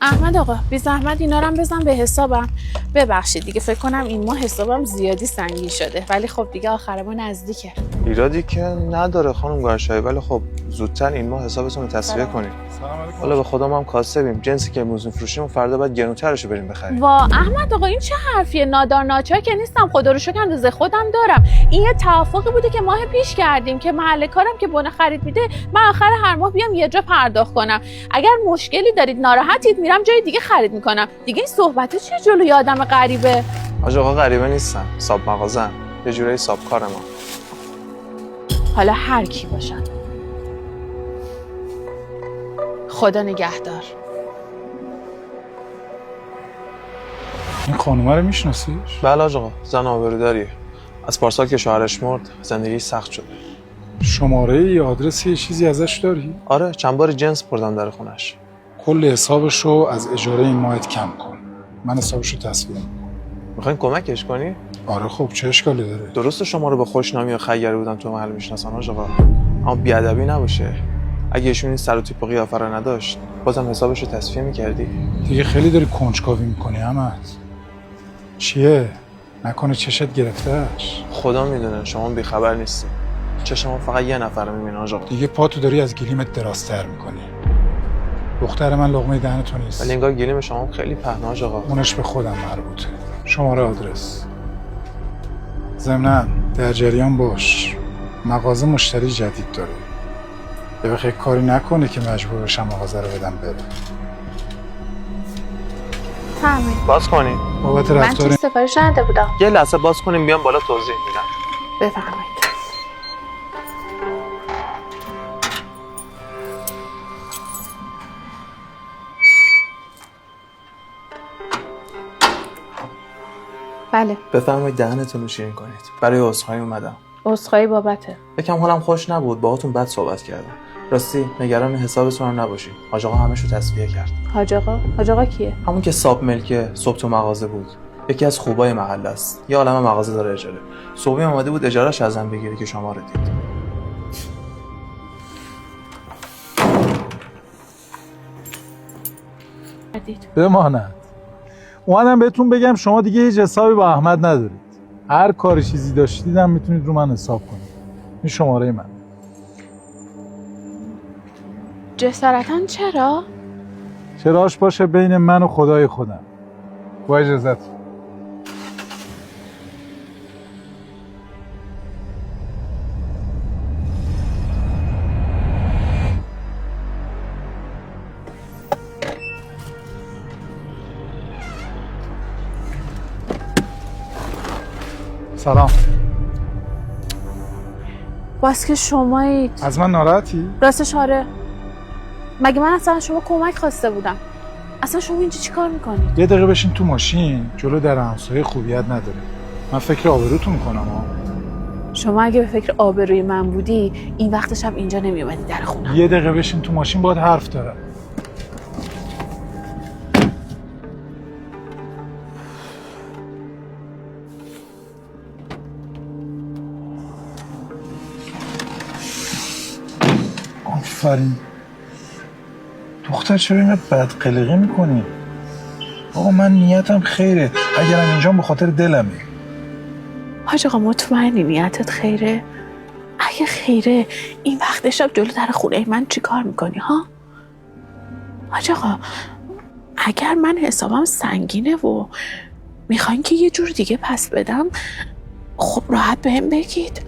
احمد آقا بی زحمت اینا رو هم بزن به حسابم. ببخشید دیگه، فکر کنم این ماه حسابم زیادی سنگین شده، ولی خب دیگه آخر ما نزدیکه. ایرادی که نداره خانم گارشایی، ولی خب زودتر این ماه حسابتون رو تصفیه کنید. حالا به خودم هم کاسبیم، جنسی که امروز می‌فروشیم و فردا باید گرون‌ترش رو بریم بخریم. وا احمد آقا این چه حرفیه؟ نادار ناچار که نیستم، خدا رو شکر اندازه خودم دارم. این یه توافقی بوده که ماه پیش کردیم که محل کارم که بونه خرید میده من آخر هر ماه بیام یه جا پرداخت کنم. اگر مشکلی دارید ناراحتید میرم جای دیگه خرید میکنم. دیگه این صحبته چیه جلوی آدم غریبه؟ حاج آقا غریبه نیستن، صاحب مغازه‌ام، یه جورایی صاحب کار ما. حالا هر کی باشن. خدا نگهدار. این خانومه رو میشناسیش؟ بله حاج آقا، زن آبروداریه. از پارسال که شوهرش مرد زندگی سخت شده. شماره یا آدرس یه چیزی ازش داری؟ آره، چند بار جنس بردم در خونش. کل حسابش رو از اجاره این ماهت کم کن. من حسابش رو تصویر میکنم. میخواین کمکش کنی؟ آره خب چه اشکالی داره؟ درسته شما رو به خوشنامی و خیری بودم تو محل میشناسن حاج آقا، اما بیادبی نباشه. اگه ایشون این سر و تیپ و قیافه رو نداشت بازم حسابش رو تصفیه میکردی؟ دیگه خیلی داری کنجکاوی میکنی احمد. چیه؟ نکنه چشت گرفتهش؟ خدا میدونه شما بیخبر نیستی. چشم فقط یه نفر میبینه حاج آقا. دیگه پاتو داری از گلیمت درازتر میکنی. دختر من لقمه دهن تو نیست. ولی انگار گلیم شما خیلی پهنه حاج آقا. اونش به خودم مربوطه. شماره آدرس. ضمناً در جریان باش. مغازه مشتری جدید داره. یه بخیر کاری نکنه که مجبور بشم مغازه رو بدم بره. همین. باز کنیم. بابت من رفتار چیز سفارش نداده بودم. یه لحظه باز کنیم بیام بالا توضیح میدم. بفرمایید. بله. بفرمایید دهنتون رو شیرین کنید. برای عذرخواهی اومدم. عذرخواهی بابته. یکم حالم خوش نبود، باهاتون بد صحبت کردم. راستی نگران حسابتون هم نباشید. حاج آقا همش رو تصفیه کرد. حاج آقا؟ حاج آقا کیه؟ همون که صاحب ملک صبح تو مغازه بود. یکی از خوبای محل است. یه عالمه مغازه داره اجاره. صبحی اومده بود اجارهش ازم بگیره که شما رو دید. بماند. اومدم بهتون بگم شما دیگه هیچ حسابی با احمد ندارید. هر کاری چیزی داشتید هم میتونید رو من حساب کنید. این شماره من. جسارتاً چرا؟ چراش باشه بین من و خدای خودم. با اجازت. سلام. باز که شمایید. از من ناراحتی؟ راستش آره. مگه من اصلا شما کمک خواسته بودم؟ اصلا شما اینجا چی کار میکنید؟ یه دقیقه بشین تو ماشین. جلو در همسایه خوبیت نداره. من فکر آبروتون میکنم ها. شما اگه به فکر آبروی من بودی این وقت شب اینجا نمیومدی در خونه. یه دقیقه بشین تو ماشین باهات حرف دارم. آفرین. دختر چرا اینقدر بد قلقی میکنی؟ آقا من نیتم خیره. اگرم اینجام به خاطر دلمه. حاج آقا مطمئنی نیتت خیره؟ اگه خیره این وقت شب جلو در خونه من چی کار میکنی ها؟ حاج آقا اگر من حسابم سنگینه و میخواین که یه جور دیگه پس بدم خب راحت بهم بگید.